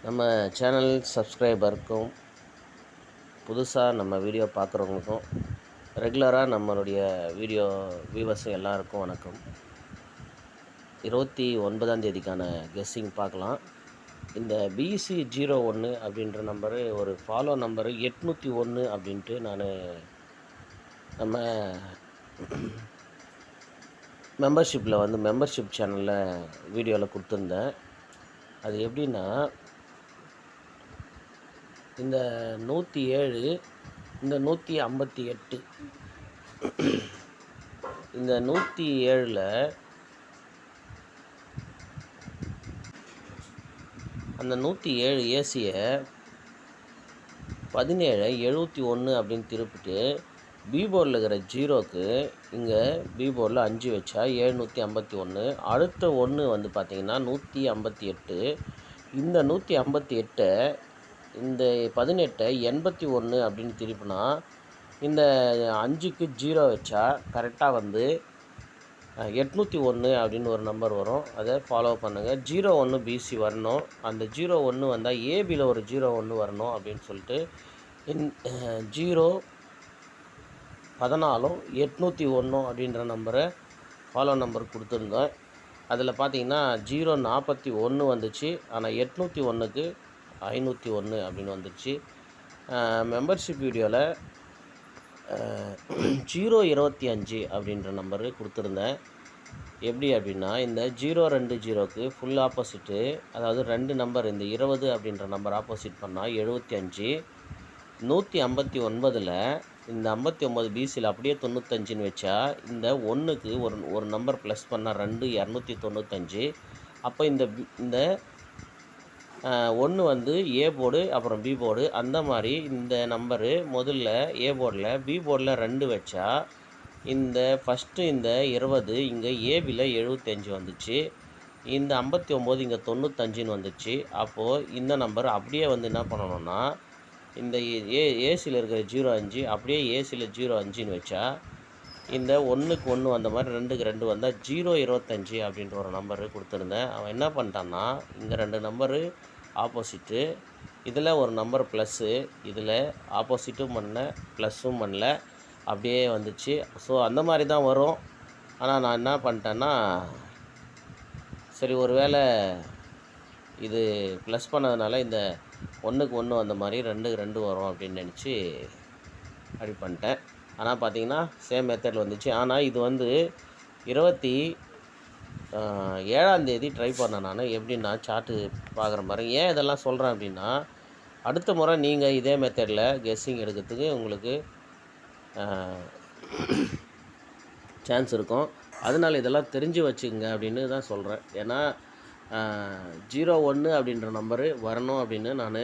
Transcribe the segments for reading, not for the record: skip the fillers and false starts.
நம்ம சேனல் சப்ஸ்கிரைபருக்கும் புதுசாக நம்ம வீடியோ பார்க்குறவங்களுக்கும் ரெகுலராக நம்மளுடைய வீடியோ வியூவர்ஸும் எல்லாருக்கும் வணக்கம். 29ஆம் தேதிக்கான கெஸ்ஸிங் பார்க்கலாம். இந்த BC01 அப்படின்ற நம்பரு ஒரு ஃபாலோ நம்பரு 801 அப்படின்ட்டு நம்ம மெம்பர்ஷிப்பில் மெம்பர்ஷிப் சேனலில் வீடியோவில் கொடுத்துருந்தேன். அது எப்படின்னா, இந்த 107 இந்த 158 இந்த 107ல் அந்த 107 ஏசியை 1771 அப்படின்னு திருப்பிட்டு பி போர்டில் இருக்கிற ஜீரோக்கு இங்கே பி போர்டில் 5 வச்சா 751. அடுத்த ஒன்று பார்த்திங்கன்னா 158. இந்த 158 இந்த 18 81 அப்படின்னு திருப்பினா இந்த 5க்கு 0 வச்சா கரெக்டாக 801 அப்படின்னு ஒரு நம்பர் வரும். அதை ஃபாலோ பண்ணுங்கள். 01 BC வரணும். அந்த 01 வந்தால் ஏபியில் ஒரு 01 வரணும் அப்படின்னு சொல்லிட்டு 0 14 801 அப்படின்ற நம்பரை ஃபாலோ நம்பர் கொடுத்துருந்தோம். அதில் பார்த்தீங்கன்னா 041 வந்துச்சு. ஆனால் 801க்கு 501 அப்படின்னு வந்துடுச்சு. மெம்பர்ஷிப் வீடியோவில் 025 அப்படின்ற நம்பரு கொடுத்துருந்தேன். எப்படி அப்படின்னா, இந்த 020க்கு ஃபுல் ஆப்போசிட்டு, அதாவது 2 நம்பர் இந்த 20 அப்படின்ற நம்பர் ஆப்போசிட் பண்ணால் 75. 159ல் இந்த 59 BCயில் அப்படியே 95ன்னு வச்சா இந்த 1க்கு ஒரு நம்பர் ப்ளஸ் பண்ணால் 2 295. அப்போ இந்த 1 ஏ போர்டு அப்புறம் பி போர்டு, அந்த மாதிரி இந்த நம்பரு முதல்ல ஏ போர்டில், பி போர்டில் 2 வச்சா இந்த ஃபஸ்ட்டு இந்த 20 இங்கே ஏபியில் 75 வந்துச்சு. இந்த 59 இங்கே 95ன்னு வந்துச்சு. அப்போது இந்த நம்பர் அப்படியே என்ன பண்ணணும்னா, இந்த ஏசியில் இருக்கிற 05 அப்படியே ஏசியில் 05ன்னு வச்சா இந்த 1க்கு 1 வந்த மாதிரி 2க்கு 2 வந்தால் 025 அப்படின்ற ஒரு நம்பரு கொடுத்துருந்தேன். அவன் என்ன பண்ணிட்டான்னா, இங்கே 2 நம்பரு ஆப்போசிட்டு, இதில் ஒரு நம்பர் ப்ளஸ்ஸு, இதில் ஆப்போசிட்டும் பண்ணல ப்ளஸ்ஸும் பண்ணல, அப்படியே வந்துச்சு. ஸோ அந்த மாதிரி தான் வரும். ஆனால் நான் என்ன பண்ணிட்டேன்னா, சரி ஒரு வேளை இது ப்ளஸ் பண்ணதுனால இந்த 1க்கு 1 வந்த மாதிரி 2க்கு 2 வரும் அப்படின்னு நினச்சி அப்படி பண்ணிட்டேன். ஆனால் பார்த்தீங்கன்னா சேம் மெத்தடில் வந்துச்சு. ஆனால் இது 27ஆம் தேதி ட்ரை பண்ணேன் நான். எப்படின்னா, சார்ட்டு பார்க்குற மாதிரி. ஏன் இதெல்லாம் சொல்கிறேன் அப்படின்னா, அடுத்த முறை நீங்கள் இதே மெத்தடில் கெஸ்ஸிங் எடுக்கிறதுக்கு உங்களுக்கு சான்ஸ் இருக்கும். அதனால் இதெல்லாம் தெரிஞ்சு வச்சுக்கோங்க அப்படின்னு தான் சொல்கிறேன். ஏன்னா 01 அப்படின்ற நம்பரு வரணும் அப்படின்னு நான்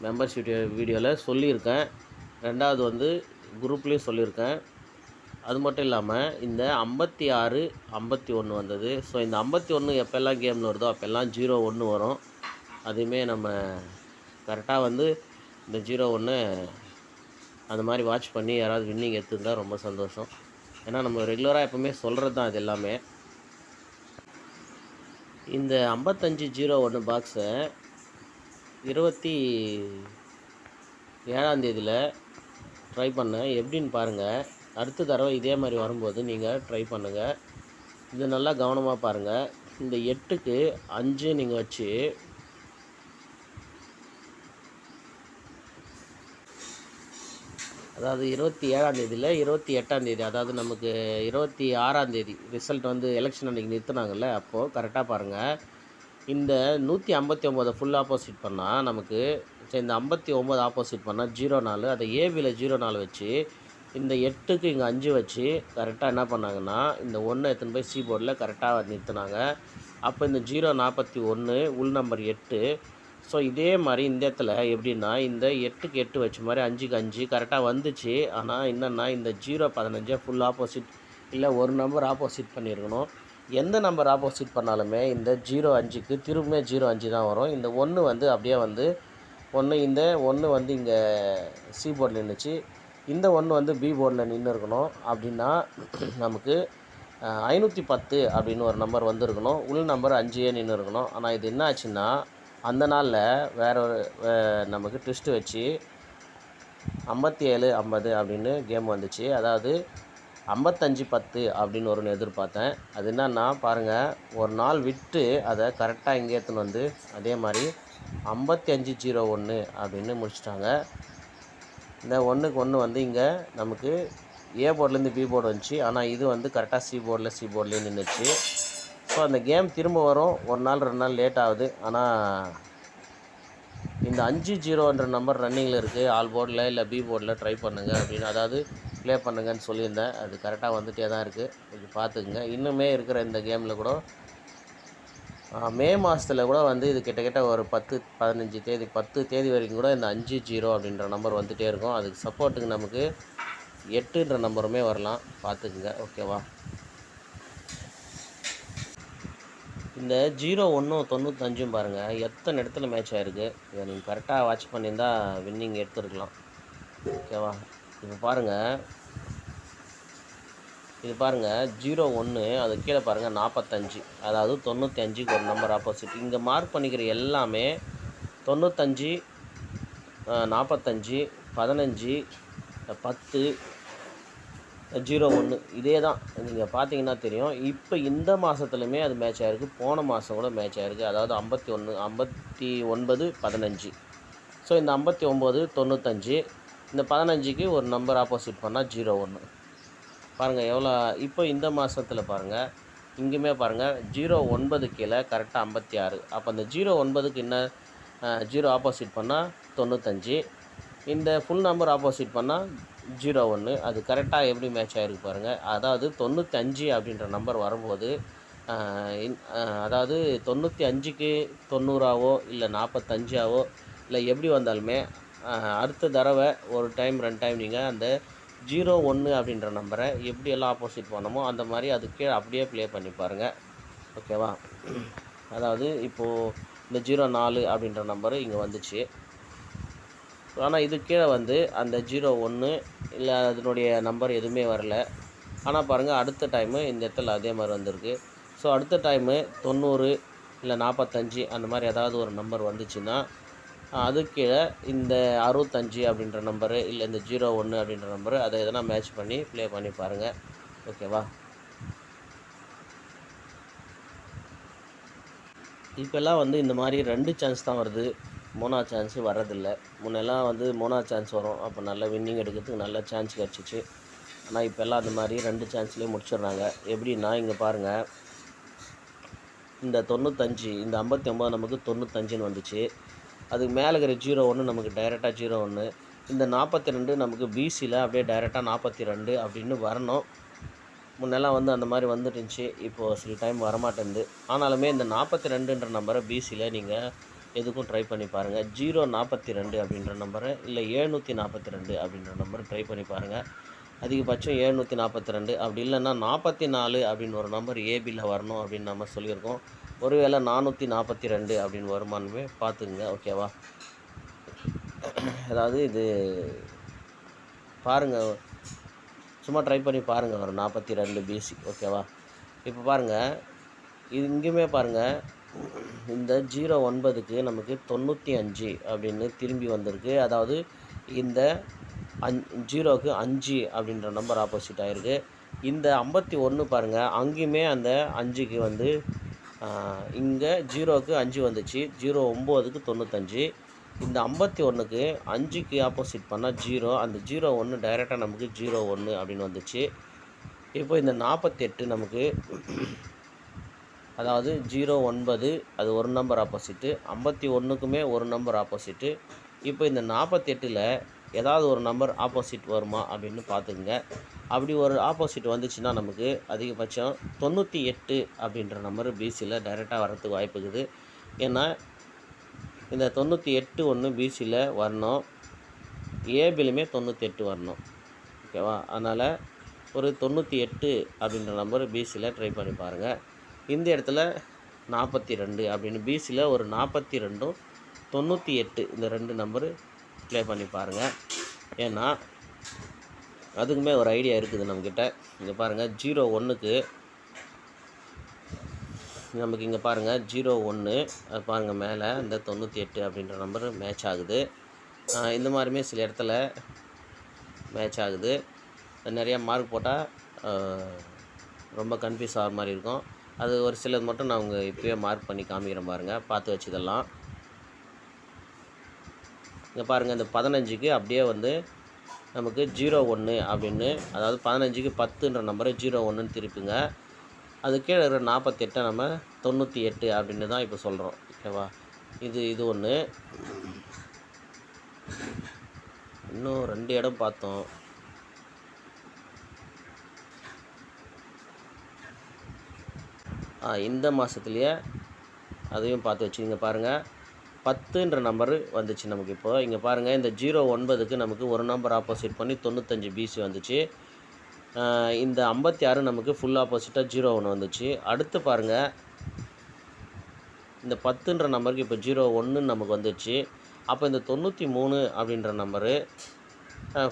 மெம்பர்ஷிப் வீடியோவில் சொல்லியிருக்கேன். ரெண்டாவது குரூப்லேயும் சொல்லியிருக்கேன். அது மட்டும் இல்லாமல் இந்த 56 51 வந்தது. ஸோ இந்த 51 எப்போல்லாம் கேமில் வருதோ அப்போல்லாம் 01 வரும். அதையுமே நம்ம கரெக்டாக இந்த 01 அந்த மாதிரி வாட்ச் பண்ணி யாராவது வின்னிங் எடுத்துருந்தா ரொம்ப சந்தோஷம். ஏன்னா நம்ம ரெகுலராக எப்போவுமே சொல்கிறது தான் இது எல்லாமே. இந்த 5501 பாக்ஸை 27ஆம் தேதியில் ட்ரை பண்ணேன். எப்படின்னு பாருங்கள். அடுத்த தடவை இதே மாதிரி வரும்போது நீங்கள் ட்ரை பண்ணுங்கள். இது நல்லா கவனமாக பாருங்கள். இந்த 8க்கு 5 நீங்கள் வச்சு அதாவது 27ஆம் தேதியில் 28ஆம் தேதி, அதாவது நமக்கு 26ஆம் தேதி ரிசல்ட் எலெக்ஷன் அன்றைக்கி நிறுத்தினாங்கல்ல, அப்போது கரெக்டாக பாருங்கள். இந்த 159 ஃபுல் ஆப்போசிட் பண்ணால் நமக்கு, இந்த 59 ஆப்போசிட் பண்ணால் 04, அதை ஏபியில் 04 வச்சு இந்த 8க்கு இங்கே 5 வச்சு கரெக்டாக என்ன பண்ணாங்கன்னா, இந்த 1 எடுத்துன்னு போய் சி போர்டில் கரெக்டாக நிறுத்தினாங்க. அப்போ இந்த 041 உள் நம்பர் 8. ஸோ இதே மாதிரி இந்த இடத்துல எப்படின்னா, இந்த 8க்கு 8 வச்ச மாதிரி 5க்கு 5 கரெக்டாக வந்துச்சு. ஆனால் என்னென்னா, இந்த 015 ஃபுல் ஆப்போசிட் இல்லை ஒரு நம்பர் ஆப்போசிட் பண்ணியிருக்கணும். எந்த நம்பர் ஆப்போசிட் பண்ணாலுமே இந்த 05க்கு திரும்ப 05 தான் வரும். இந்த 1 அப்படியே 1 இந்த 1 இங்கே சி போர்டில் நின்றுச்சு. இந்த 1 பி போர்டில் நின்று இருக்கணும். அப்படின்னா நமக்கு 510 அப்படின்னு ஒரு நம்பர் வந்திருக்கணும். உள் நம்பர் 5 நின்று இருக்கணும். ஆனால் இது என்ன ஆச்சுன்னா, அந்த நாளில் வேற ஒரு நமக்கு ட்விஸ்ட்டு வச்சு 57-50 அப்படின்னு கேம் வந்துச்சு. அதாவது 55-10 அப்படின்னு ஒன்று எதிர்பார்த்தேன். அது என்னன்னா பாருங்கள், ஒரு நாள் விட்டு அதை கரெக்டாக இங்கே எடுத்துன்னு வந்து அதே மாதிரி 55-01 அப்படின்னு முடிச்சிட்டாங்க. இந்த 1க்கு 1 வந்து இங்கே நமக்கு ஏ போர்ட்லேருந்து பி போர்டு வந்துச்சு. ஆனால் இது வந்து கரெக்டாக சி போர்ட்லேயே நின்றுச்சு. ஸோ அந்த கேம் திரும்ப வரும். ஒரு நாள் 2 நாள் லேட் ஆகுது. ஆனால் இந்த 5-0ன்ற நம்பர் ரன்னிங்கில் இருக்குது. ஆல் போர்டில் இல்லை பி போர்டில் ட்ரை பண்ணுங்கள் அப்படின்னு, அதாவது ப்ளே பண்ணுங்கன்னு சொல்லியிருந்தேன். அது கரெக்டாக வந்துகிட்டே தான் இருக்குது. கொஞ்சம் பார்த்துக்குங்க. இன்னுமே இருக்கிற இந்த கேமில் கூட மே மாதத்தில் கூட வந்து இது கிட்டத்தட்ட ஒரு 10 தேதி வரைக்கும் கூட இந்த 5-0 அப்படின்ற நம்பர் வந்துகிட்டே இருக்கும். அதுக்கு சப்போர்ட்டுக்கு நமக்கு 8ன்ற நம்பருமே வரலாம். பார்த்துக்குங்க. ஓகேவா? இந்த 0-1 95 பாருங்கள், எத்தனை இடத்துல மேட்ச் ஆகிருக்கு. இதை நீங்கள் கரெக்டாக வாட்ச் பண்ணியிருந்தா வின்னிங் எடுத்துருக்கலாம். ஓகேவா? இப்போ பாருங்கள், இது பாருங்கள் 0-1, அது கீழே பாருங்கள் 45, அதாவது 95க்கு ஒரு நம்பர் ஆப்போசிட். இங்கே மார்க் பண்ணிக்கிற எல்லாமே 95, 45, 15, 10, 0-1 இதே தான். நீங்கள் பார்த்தீங்கன்னா தெரியும். இப்போ இந்த மாதத்துலையுமே அது மேட்ச் ஆகிருக்கு. போன மாதம் கூட மேட்ச் ஆகிருக்கு. அதாவது 51, 59, 15. ஸோ இந்த 59, 95, இந்த 15க்கு ஒரு நம்பர் ஆப்போசிட் பண்ணால் 0-1. பாருங்கள் எவ்வளோ. இப்போ இந்த மாதத்தில் பாருங்கள், இங்கேயுமே பாருங்கள் 0-9 கீழே கரெக்டாக 56. அப்போ அந்த 0-9க்கு என்ன 0 ஆப்போசிட் பண்ணால் 95, இந்த ஃபுல் நம்பர் ஆப்போசிட் பண்ணால் 0-1. அது கரெக்டாக எப்படி மேட்ச் ஆகிருக்கு பாருங்கள். அதாவது 95 அப்படின்ற நம்பர் வரும்போது அதாவது 95க்கு 90ஆவோ இல்லை 45ஆவோ இல்லை எப்படி வந்தாலுமே அடுத்த தடவை ஒரு டைம் 2 டைம் நீங்கள் அந்த 0-1 அப்படின்ற நம்பரை எப்படியெல்லாம் ஆப்போசிட் பண்ணமோ அந்த மாதிரி அதுக்கே அப்படியே ப்ளே பண்ணி பாருங்கள். ஓகேவா? அதாவது இப்போது இந்த 04 அப்படின்ற நம்பரு இங்கே வந்துச்சு. ஆனால் இது கீழே வந்து அந்த 01 இல்லை அதனுடைய நம்பர் எதுவுமே வரல. ஆனால் பாருங்கள் அடுத்த டைமு இந்த இடத்துல அதே மாதிரி வந்திருக்கு. ஸோ அடுத்த டைமு 90 இல்லை 45 அந்த மாதிரி ஏதாவது ஒரு நம்பர் வந்துச்சுன்னா அது கீழே இந்த 65 அப்படின்ற நம்பரு இல்லை இந்த 01 அப்படின்ற நம்பரு அதை எதனா மேட்ச் பண்ணி ப்ளே பண்ணி பாருங்கள். ஓகேவா? இப்போல்லாம் வந்து இந்த மாதிரி 2 சான்ஸ் தான் வருது. 3ஆவது சான்ஸு வர்றதில்லை. முன்னெல்லாம் வந்து 3ஆவது சான்ஸ் வரும். அப்போ நல்லா வின்னிங் எடுக்கிறதுக்கு நல்ல சான்ஸ் கிடச்சிச்சு. ஆனால் இப்போல்லாம் அந்த மாதிரி 2 சான்ஸ்லேயே முடிச்சிடுறாங்க. எப்படின்னா இங்கே பாருங்கள், இந்த 95, இந்த 59 நமக்கு 95ன்னு வந்துச்சு. அதுக்கு மேலே இருக்கிற 01 நமக்கு டைரெக்டாக 01. இந்த 42 நமக்கு பிசியில் அப்படியே டைரெக்டாக 42 அப்படின்னு வரணும். முன்னெல்லாம் வந்து அந்த மாதிரி வந்துட்டுருந்துச்சு. இப்போது சில டைம் வரமாட்டேங்குது. ஆனாலுமே இந்த 42ன்ற நம்பரை பிசியில் நீங்கள் எதுக்கும் ட்ரை பண்ணி பாருங்கள். 042 அப்படின்ற நம்பரை இல்லை 742 அப்படின்ற நம்பரை ட்ரை பண்ணி பாருங்கள். அதிகபட்சம் 742, அப்படி இல்லைன்னா 44 அப்படின்னு ஒரு நம்பர் ஏபியில் வரணும் அப்படின்னு நம்ம சொல்லியிருக்கோம். ஒருவேளை 442 அப்படின்னு வருமானமே பார்த்துக்குங்க. ஓகேவா? அதாவது இது பாருங்கள், சும்மா ட்ரை பண்ணி பாருங்கள், ஒரு 42 பிசி. ஓகேவா? இப்போ பாருங்கள், இது இங்கேயுமே பாருங்கள், இந்த 09க்கு நமக்கு 95 அப்படின்னு திரும்பி வந்திருக்கு. அதாவது இந்த 0க்கு 5 அப்படின்ற நம்பர் ஆப்போசிட் ஆகிருக்கு. இந்த 51 பாருங்கள், அங்கேயுமே அந்த 5க்கு வந்து இங்கே 0க்கு 5 வந்துச்சு. 09க்கு 95. இந்த 51க்கு 5க்கு ஆப்போசிட் பண்ணால் 0. அந்த 01 டைரெக்டாக நமக்கு 01 அப்படின்னு வந்துச்சு. இப்போ இந்த 48 நமக்கு அதாவது 09 அது ஒரு நம்பர் ஆப்போசிட்டு, 51க்குமே ஒரு நம்பர் ஆப்போசிட்டு. இப்போ இந்த 48ல் ஏதாவது ஒரு நம்பர் ஆப்போசிட் வருமா அப்படின்னு பார்த்துக்குங்க. அப்படி ஒரு ஆப்போசிட் வந்துச்சுன்னா நமக்கு அதிகபட்சம் 98 அப்படின்ற நம்பர் பிசியில் டைரெக்டாக வரத்துக்கு வாய்ப்பு இருக்குது. ஏன்னா இந்த 98 ஒன்று பிசியில் வரணும், ஏபிலுமே 98 வரணும். ஓகேவா? அதனால் ஒரு 98 அப்படின்ற நம்பர் பிசியில் ட்ரை பண்ணி பாருங்கள். இந்த இடத்துல 42 அப்படின்னு பிசியில் ஒரு 42ம் 98 இந்த 2 நம்பரு ப்ளே பண்ணி பாருங்கள். ஏன்னா அதுக்குமே ஒரு ஐடியா இருக்குது நம்மக்கிட்ட. இங்கே பாருங்கள், 01க்கு நமக்கு இங்கே பாருங்கள் 01 அது பாருங்கள் மேலே இந்த 98 அப்படின்ற நம்பர் மேட்ச் ஆகுது. இந்த மாதிரியுமே சில இடத்துல மேட்ச் ஆகுது. நிறையா மார்க் போட்டால் ரொம்ப கன்ஃபியூஸ் ஆகிற மாதிரி இருக்கும். அது ஒரு சிலது மட்டும் நான் உங்கள் இப்போயே மார்க் பண்ணி காமிக்கிறேன் பாருங்கள், பார்த்து வச்சதெல்லாம். இங்கே பாருங்கள் இந்த 15க்கு அப்படியே வந்து நமக்கு 01 அப்படின்னு, அதாவது 15க்கு 10ன்ற நம்பரை 01ன்னு திருப்புங்க. அது கீழே இருக்கிற 48 நம்ம 98 அப்படின்னு தான் இப்போ சொல்கிறோம். ஓகேவா? இது ஒன்று. இன்னும் 2 இடம் பார்த்தோம். இந்த மாதத்துலேயே அதையும் பார்த்து வச்சுங்க. பாருங்கள் 10ன்ற நம்பரு வந்துச்சு நமக்கு. இப்போ இங்கே பாருங்கள் இந்த 09க்கு நமக்கு ஒரு நம்பர் ஆப்போசிட் பண்ணி 95 பிசி வந்துச்சு. இந்த 56 நமக்கு ஃபுல் ஆப்போசிட்டாக 01 வந்துச்சு. அடுத்து பாருங்கள் இந்த 10ன்ற நம்பருக்கு இப்போ 01 நமக்கு வந்துச்சு. அப்போ இந்த 93 அப்படின்ற நம்பரு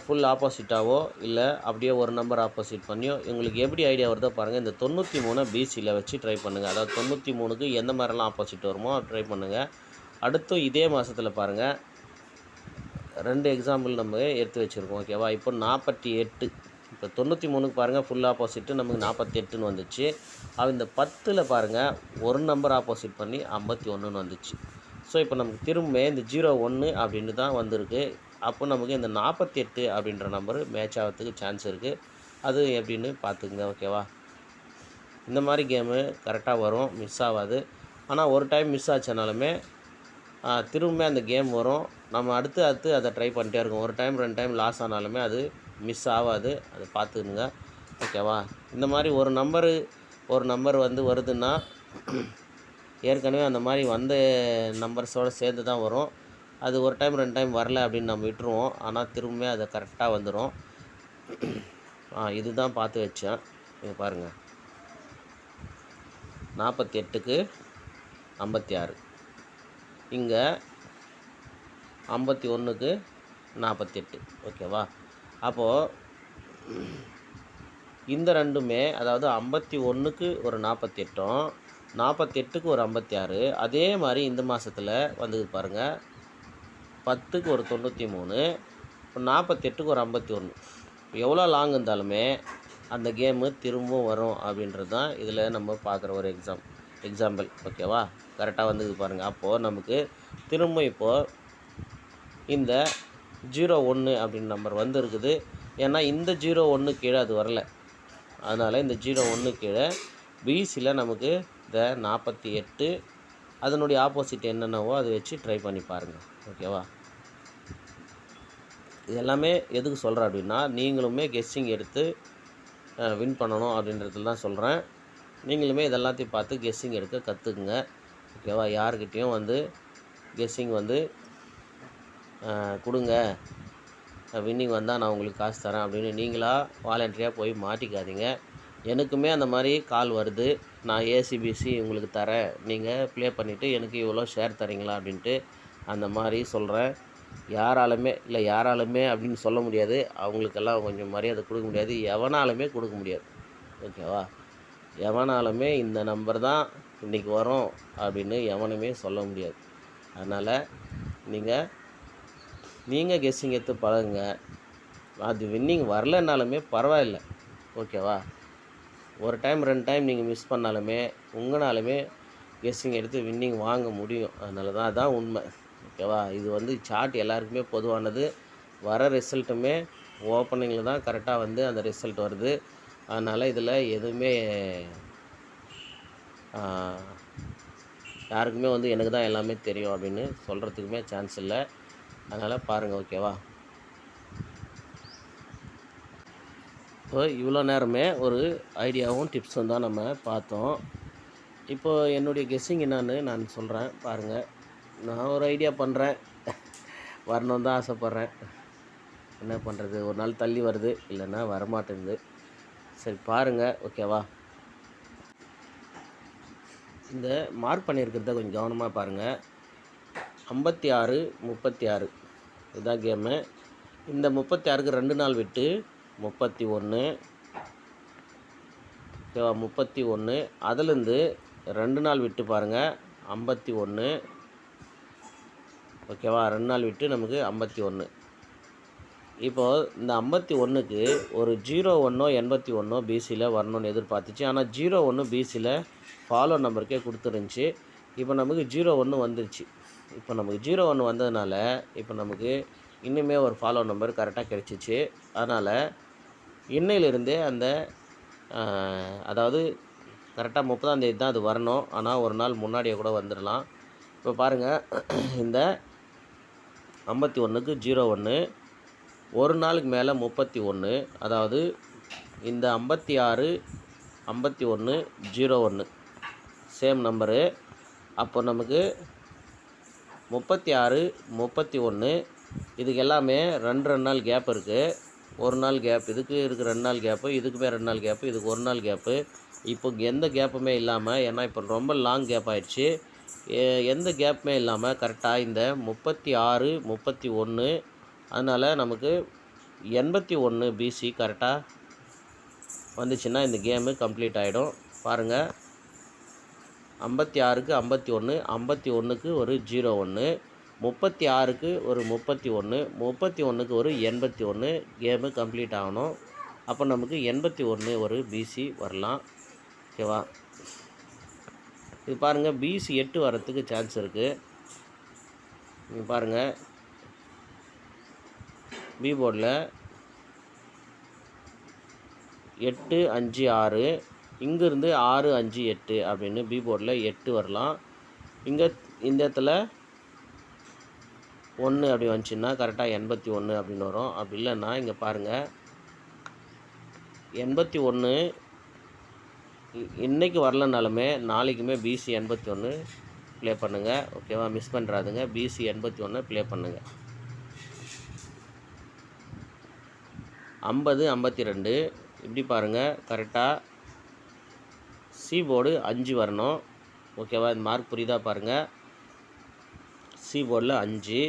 ஃபுல் ஆப்போசிட்டாவோ இல்லை அப்படியே ஒரு நம்பர் ஆப்போசிட் பண்ணியோ உங்களுக்கு எப்படி ஐடியா வருதோ பாருங்கள். இந்த 93 பிசியில் வச்சு ட்ரை பண்ணுங்கள். அதாவது 93க்கு எந்த மாதிரிலாம் ஆப்போசிட் வருமோ ட்ரை பண்ணுங்கள். அடுத்தும் இதே மாதத்தில் பாருங்கள் 2 எக்ஸாம்பிள் நம்ம எடுத்து வச்சுருக்கோம். ஓகேவா? இப்போ 48, இப்போ 93க்கு பாருங்கள் ஃபுல் ஆப்போசிட்டு நமக்கு 48ன்னு வந்துச்சு. இந்த 10ல் பாருங்கள் ஒரு நம்பர் ஆப்போசிட் பண்ணி 51ன்னு வந்துச்சு. ஸோ இப்போ நமக்கு திரும்ப இந்த 01 அப்படின்னு தான் வந்திருக்கு. அப்போ நமக்கு இந்த 48 அப்படின்ற நம்பர் மேட்ச் ஆகிறதுக்கு சான்ஸ் இருக்குது. அது எப்படின்னு பார்த்துக்குங்க. ஓகேவா? இந்த மாதிரி கேமு கரெக்டாக வரும், மிஸ் ஆகாது. ஆனால் ஒரு டைம் மிஸ் ஆச்சுனாலுமே திரும்ப அந்த கேம் வரும். நம்ம அடுத்து அதை ட்ரை பண்ணிட்டே இருக்கோம். ஒரு டைம் 2 டைம் லாஸ் ஆனாலுமே அது மிஸ் ஆகாது. அதை பார்த்துக்குங்க. ஓகேவா? இந்த மாதிரி ஒரு நம்பர் வந்து வருதுன்னா ஏற்கனவே அந்த மாதிரி வந்த நம்பர்ஸோடு சேர்ந்து தான் வரும். அது ஒரு டைம் 2 டைம் வரல அப்படின்னு நம்ம விட்டுருவோம். ஆனால் திரும்ப அதை கரெக்டாக வந்துடும். இதுதான் பார்த்து வச்சேன். இங்கே பாருங்கள் 48க்கு 56, இங்கே 51க்கு 48. ஓகேவா? அப்போது இந்த ரெண்டுமே, அதாவது 51க்கு ஒரு 48ம் 48க்கு ஒரு 56, அதே மாதிரி இந்த மாதத்தில் வந்தது பாருங்கள். 10க்கு ஒரு 93, 48க்கு ஒரு 51. எவ்வளோ லாங் இருந்தாலுமே அந்த கேமு திரும்பவும் வரும் அப்படின்றது தான் இதில் நம்ம பார்க்குற ஒரு எக்ஸாம்பிள். ஓகேவா? கரெக்டாக வந்தது பாருங்கள். அப்போது நமக்கு திரும்ப இப்போது இந்த 01 அப்படின்னு நம்பர் வந்துருக்குது. ஏன்னா இந்த 01 கீழே அது வரல. அதனால் இந்த 01 கீழே பிசியில் நமக்கு இந்த 48 அதனுடைய ஆப்போசிட் என்னென்னவோ அதை வச்சு ட்ரை பண்ணி பாருங்கள். ஓகேவா? இது எல்லாமே எதுக்கு சொல்கிறேன் அப்படின்னா, நீங்களுமே கெஸ்ஸிங் எடுத்து வின் பண்ணணும் அப்படின்றதுல தான் சொல்கிறேன். நீங்களுமே இதெல்லாத்தையும் பார்த்து கெஸ்ஸிங் எடுக்க கற்றுக்குங்க. ஓகேவா? யாருக்கிட்டேயும் வந்து கெஸ்ஸிங் வந்து கொடுங்க, வின்னிங் வந்தால் நான் உங்களுக்கு காசு தரேன் அப்படின்னு நீங்களாக வாலண்டரியாக போய் மாட்டிக்காதீங்க. எனக்குமே அந்த மாதிரி கால் வருது. நான் ஏசிபிசி உங்களுக்கு தரேன், நீங்கள் ப்ளே பண்ணிவிட்டு எனக்கு இவ்வளோ ஷேர் தரீங்களா அப்படின்ட்டு. அந்த மாதிரி சொல்கிறேன். யாராலுமே அப்படின்னு சொல்ல முடியாது. அவங்களுக்கெல்லாம் கொஞ்சம் மரியாதை கொடுக்க முடியாது. எவனாலுமே கொடுக்க முடியாது. ஓகேவா? எவனாலுமே இந்த நம்பர் தான் இன்றைக்கி வரும் அப்படின்னு எவனுமே சொல்ல முடியாது. அதனால் நீங்கள் கெஸ்ஸிங் எடுத்து பழகுங்க. அது வின்னிங் வரலனாலுமே பரவாயில்லை. ஓகேவா? ஒரு டைம் 2 டைம் நீங்கள் மிஸ் பண்ணாலுமே உங்களாலுமே கெஸ்ஸிங் எடுத்து வின்னிங் வாங்க முடியும். அதனால தான் அதான் உண்மை. ஓகேவா? இது வந்து சார்ட் எல்லாருக்குமே பொதுவானது. வர ரிசல்ட்டுமே ஓப்பனிங்கில் தான் கரெக்டாக வந்து அந்த ரிசல்ட் வருது. அதனால் இதில் எதுவுமே யாருக்குமே வந்து எனக்கு தான் எல்லாமே தெரியும் அப்படின்னு சொல்கிறதுக்குமே சான்ஸ் இல்லை. அதனால் பாருங்கள். ஓகேவா? இப்போ இவ்வளோ நேரமே ஒரு ஐடியாவும் டிப்ஸும் தான் நம்ம பார்த்தோம். இப்போது என்னுடைய கெஸ்ஸிங் என்னான்னு நான் சொல்கிறேன் பாருங்கள். நான் ஒரு ஐடியா பண்ணுறேன், வரணுன்னு தான் ஆசைப்பட்றேன். என்ன பண்ணுறது, ஒரு நாள் தள்ளி வருது, இல்லைன்னா வரமாட்டேங்குது. சரி பாருங்கள். ஓகேவா? இந்த மார்க் பண்ணியிருக்கிறத கொஞ்சம் கவனமாக பாருங்கள். 56, 36 இதுதான் கேமு. இந்த 36க்கு 2 நாள் விட்டு 31. ஓகேவா? 31 அதுலேருந்து 2 நாள் விட்டு பாருங்கள் 51. ஓகேவா, 2 நாள் விட்டு நமக்கு 51. இப்போது இந்த 51க்கு ஒரு 01 81 பிசியில் வரணும்னு எதிர்பார்த்துச்சு. ஆனால் 01 பிசியில் ஃபாலோ நம்பருக்கே கொடுத்துருந்துச்சி. இப்போ நமக்கு 01 வந்துருச்சு. இப்போ நமக்கு 01 வந்ததுனால இப்போ நமக்கு இன்னுமே ஒரு ஃபாலோ நம்பர் கரெக்டாக கிடச்சிச்சு. அதனால் இன்னையிலிருந்தே அந்த அதாவது கரெக்டாக 30ஆம் தேதி தான் அது வரணும். ஆனால் ஒரு நாள் முன்னாடியே கூட வந்துடலாம். இப்போ பாருங்கள், இந்த 51க்கு 01, ஒரு நாளுக்கு மேலே 31, அதாவது இந்த 56 51 01 சேம் நம்பரு. அப்போ நமக்கு 36 31 இதுக்கு எல்லாமே 2 நாள் கேப் இருக்குது. ஒரு நாள் கேப், இதுக்கு இருக்குது 2 நாள் கேப்பு, இதுக்குமே 2 நாள் கேப்பு, இதுக்கு 1 நாள் கேப்பு. இப்போ எந்த கேப்புமே இல்லாமல், ஏன்னா இப்போ ரொம்ப லாங் கேப் ஆகிடுச்சு, எந்த கேப்புமே இல்லாமல் கரெக்டாக இந்த 36 31, அதனால் நமக்கு 81 பிசி கரெக்டாக வந்துச்சுன்னா இந்த கேமு கம்ப்ளீட் ஆகிடும். பாருங்கள், 56க்கு 51, 51க்கு ஒரு 01, 36க்கு ஒரு 31, 31க்கு ஒரு 81 கேமு கம்ப்ளீட் ஆகணும். அப்போ நமக்கு 81 ஒரு பிசி வரலாம். ஓகேவா, இது பாருங்கள், பிசி 8 வரத்துக்கு சான்ஸ் இருக்குது. நீங்கள் பாருங்கள், பி போர்டில் 8 5 6, இங்கேருந்து 6 5 8 அப்படின்னு பி போர்டில் 8 வரலாம். இங்கே இந்த இடத்துல 1 அப்படி வந்துச்சுன்னா கரெக்டாக 81 அப்படின்னு வரும். அப்படி இல்லைன்னா இங்கே பாருங்கள், 81 இன்றைக்கி வரலனாலுமே நாளைக்குமே பிசி 81 ப்ளே பண்ணுங்கள். ஓகேவா, மிஸ் பண்ணுறாதுங்க. பிசி 81 ப்ளே பண்ணுங்கள். 50 52 இப்படி பாருங்கள், கரெக்டாக சி போர்டு 5 வரணும். ஓகேவா, இந்த மார்க் புரியுதா பாருங்கள், சி போர்டில் 5.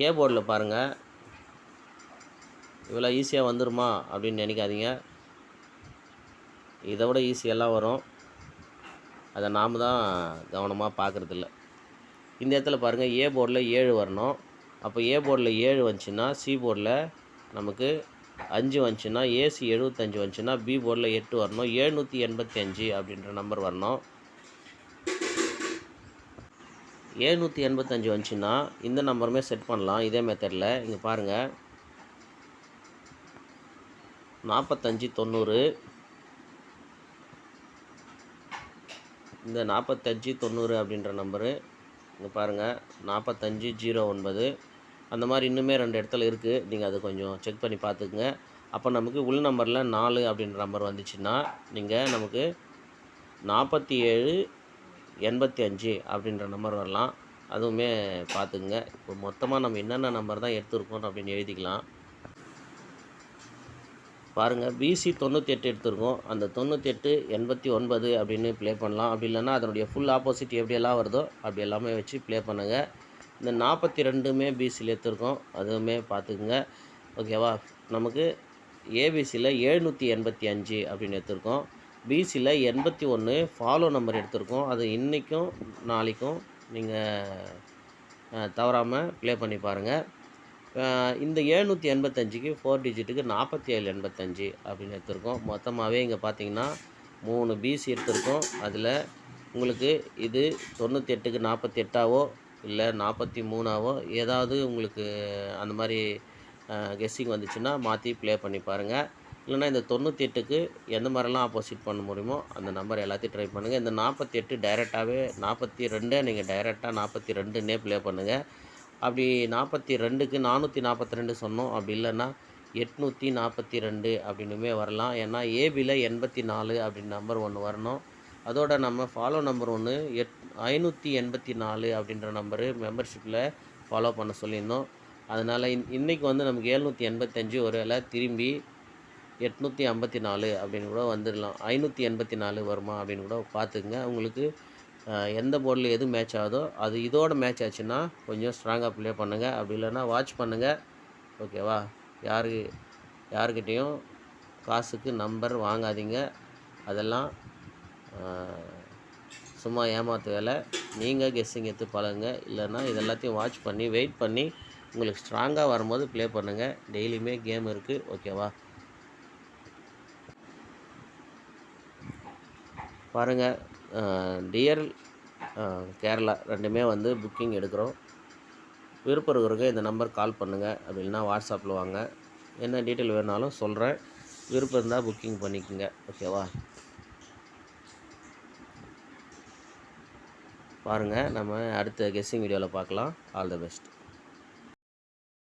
ஏ போர்டில் பாருங்கள், இவ்வளோ ஈஸியாக வந்துடுமா அப்படின்னு நினைக்காதீங்க. இதை விட ஈஸியெல்லாம் வரும். அதை நாம் தான் கவனமாக பார்க்குறதில்ல. இந்த இடத்துல பாருங்கள், ஏ போர்டில் 7 வரணும். அப்போ ஏ போர்டில் 7 வந்துச்சுன்னா, சி போர்டில் நமக்கு 5 வந்துச்சுன்னா, ஏசி 75 வந்துச்சுன்னா, பி போர்டில் 8 வரணும். 785 அப்படின்ற நம்பர் வரணும். 785 வந்துச்சுன்னா இந்த நம்பருமே செட் பண்ணலாம் இதே மெத்தடில். இங்கே பாருங்கள், 45 90, இந்த 45 90 அப்படின்ற நம்பரு இங்கே பாருங்கள், 45 09, அந்த மாதிரி இன்னுமே 2 இடத்துல இருக்குது. நீங்கள் அதை கொஞ்சம் செக் பண்ணி பார்த்துக்குங்க. அப்போ நமக்கு உள் நம்பரில் 4 அப்படின்ற நம்பர் வந்துச்சுன்னா நீங்கள் நமக்கு 47 85 அப்படின்ற நம்பர் வரலாம். அதுவுமே பார்த்துக்குங்க. இப்போ மொத்தமாக நம்ம என்னென்ன நம்பர் தான் எடுத்துருக்கோம் அப்படின்னு எழுதிக்கலாம். பாருங்கள், பிசி 98 எடுத்துருக்கோம். அந்த 98 89 அப்படின்னு ப்ளே பண்ணலாம். அப்படி இல்லைன்னா அதனுடைய ஃபுல் ஆப்போசிட் எப்படியெல்லாம் வருதோ அப்படி எல்லாமே வச்சு ப்ளே பண்ணுங்கள். இந்த 42மே பிசியில் எடுத்துருக்கோம், அதுவுமே பார்த்துக்குங்க. ஓகேவா, நமக்கு ஏபிசியில் 785 அப்படின்னு எடுத்துருக்கோம். பிசியில் 81 ஃபாலோ நம்பர் எடுத்திருக்கோம். அது இன்றைக்கும் நாளைக்கும் நீங்கள் தவறாமல் ப்ளே பண்ணி பாருங்கள். இந்த 785க்கு 4 டிஜிட்டுக்கு 4785 அப்படின்னு எடுத்திருக்கோம். மொத்தமாகவே இங்கே பார்த்தீங்கன்னா 3 பிசி எடுத்திருக்கோம். அதில் உங்களுக்கு இது 98க்கு 48ஆவோ இல்லை 43ஆவோ ஏதாவது உங்களுக்கு அந்த மாதிரி கெஸ்ஸிங் வந்துச்சுன்னா மாற்றி ப்ளே பண்ணி பாருங்கள். இல்லைனா இந்த 98க்கு எந்த மாதிரிலாம் ஆப்போசிட் பண்ண முடியுமோ அந்த நம்பர் எல்லாத்தையும் ட்ரை பண்ணுங்கள். இந்த 48 டைரெக்டாகவே 42 நீங்கள் டைரெக்டாக 42ன்னே ப்ளே பண்ணுங்கள். அப்படி 42க்கு 442 சொன்னோம். அப்படி இல்லைன்னா 842 அப்படின்னுமே வரலாம். ஏன்னா ஏபியில் 84 அப்படின்னு நம்பர் ஒன்று வரணும். அதோட நம்ம ஃபாலோ நம்பர் ஒன்று 584 அப்படின்ற நம்பரு மெம்பர்ஷிப்பில் ஃபாலோ பண்ண சொல்லியிருந்தோம். அதனால் இன்றைக்கி வந்து நமக்கு 785 ஒரு வேளை திரும்பி 854 அப்படின்னு கூட வந்துடலாம். 584 வருமா அப்படின்னு கூட பார்த்துக்குங்க. உங்களுக்கு எந்த போர்டில் எது மேட்ச் ஆகுதோ அது இதோட மேட்ச் ஆச்சுன்னா கொஞ்சம் ஸ்ட்ராங்காக ப்ளே பண்ணுங்கள். அப்படி இல்லைன்னா வாட்ச் பண்ணுங்கள். ஓகேவா, யாருக்கிட்டேயும் காசுக்கு நம்பர் வாங்காதீங்க. அதெல்லாம் சும்மா ஏமாத்து வேலை. நீங்கள் கெஸ்ஸிங் எடுத்து பழகுங்க. இல்லைன்னா இது எல்லாத்தையும் வாட்ச் பண்ணி வெயிட் பண்ணி உங்களுக்கு ஸ்ட்ராங்காக வரும்போது ப்ளே பண்ணுங்கள். டெய்லியுமே கேம் இருக்குது. ஓகேவா? பாருங்கள், டியர் கேரளா ரெண்டுமே வந்து புக்கிங் எடுக்கிறோம். விருப்பம் இருக்கிறவங்க இந்த நம்பர் கால் பண்ணுங்கள். அப்படி இல்லைனா வாட்ஸ்அப்பில் வாங்க. என்ன டீட்டெயில் வேணாலும் சொல்கிறேன். விருப்பம் இருந்தால் புக்கிங் பண்ணிக்கோங்க. ஓகேவா? பாருங்கள், நம்ம அடுத்த கெஸ்ஸிங் வீடியோவில் பார்க்கலாம். All the best.